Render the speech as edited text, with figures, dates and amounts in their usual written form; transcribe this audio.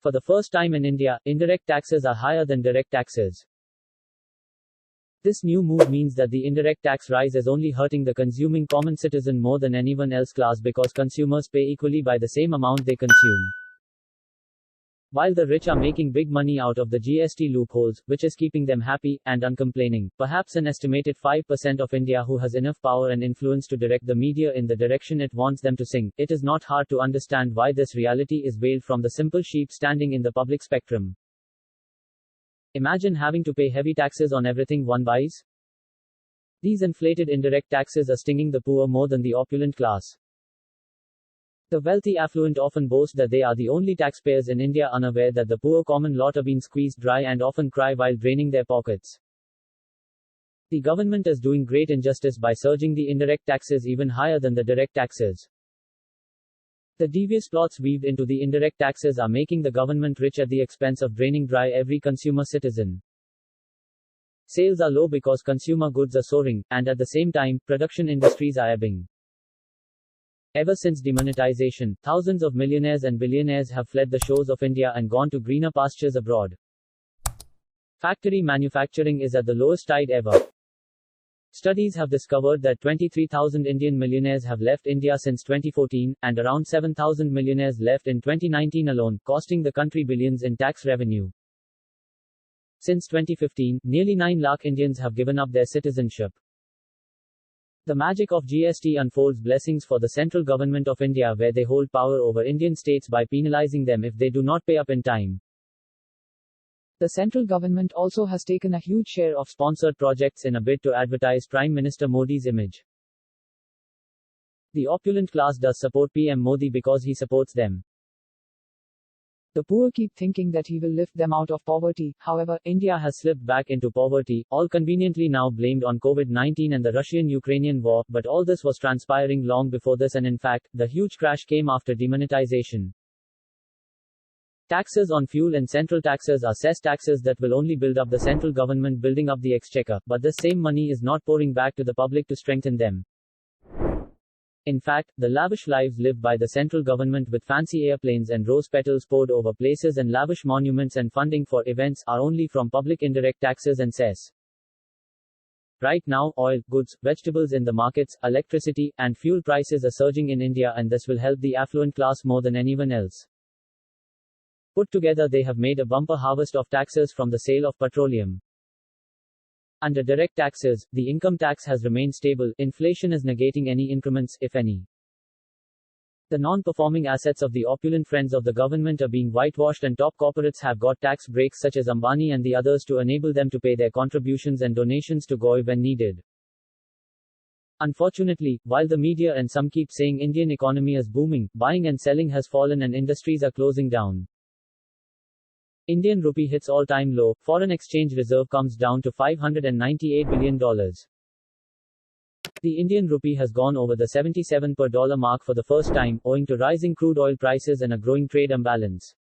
For the first time in India, indirect taxes are higher than direct taxes. This new move means that the indirect tax rise is only hurting the consuming common citizen more than anyone else class because consumers pay equally by the same amount they consume. While the rich are making big money out of the GST loopholes, which is keeping them happy and uncomplaining, perhaps an estimated 5% of India who has enough power and influence to direct the media in the direction it wants them to sing, it is not hard to understand why this reality is veiled from the simple sheep standing in the public spectrum. Imagine having to pay heavy taxes on everything one buys. These inflated indirect taxes are stinging the poor more than the opulent class. The wealthy affluent often boast that they are the only taxpayers in India, unaware that the poor common lot are being squeezed dry and often cry while draining their pockets. The government is doing great injustice by surging the indirect taxes even higher than the direct taxes. The devious plots weaved into the indirect taxes are making the government rich at the expense of draining dry every consumer citizen. Sales are low because consumer goods are soaring, and at the same time, production industries are ebbing. Ever since demonetization, thousands of millionaires and billionaires have fled the shores of India and gone to greener pastures abroad. Factory manufacturing is at the lowest tide ever. Studies have discovered that 23,000 Indian millionaires have left India since 2014, and around 7,000 millionaires left in 2019 alone, costing the country billions in tax revenue. Since 2015, nearly 9 lakh Indians have given up their citizenship. The magic of GST unfolds blessings for the central government of India, where they hold power over Indian states by penalizing them if they do not pay up in time. The central government also has taken a huge share of sponsored projects in a bid to advertise Prime Minister Modi's image. The opulent class does support PM Modi because he supports them. The poor keep thinking that he will lift them out of poverty. However, India has slipped back into poverty, all conveniently now blamed on COVID-19 and the Russian-Ukrainian war, but all this was transpiring long before this, and in fact, the huge crash came after demonetization. Taxes on fuel and central taxes are cess taxes that will only build up the central government building up the exchequer, but this same money is not pouring back to the public to strengthen them. In fact, the lavish lives lived by the central government with fancy airplanes and rose petals poured over places and lavish monuments and funding for events are only from public indirect taxes and cess. Right now, oil, goods, vegetables in the markets, electricity, and fuel prices are surging in India, and this will help the affluent class more than anyone else. Put together, they have made a bumper harvest of taxes from the sale of petroleum. Under direct taxes, the income tax has remained stable, inflation is negating any increments, if any. The non-performing assets of the opulent friends of the government are being whitewashed, and top corporates have got tax breaks such as Ambani and the others to enable them to pay their contributions and donations to GOI when needed. Unfortunately, while the media and some keep saying Indian economy is booming, buying and selling has fallen and industries are closing down. Indian rupee hits all-time low, foreign exchange reserve comes down to $598 billion. The Indian rupee has gone over the 77 per dollar mark for the first time, owing to rising crude oil prices and a growing trade imbalance.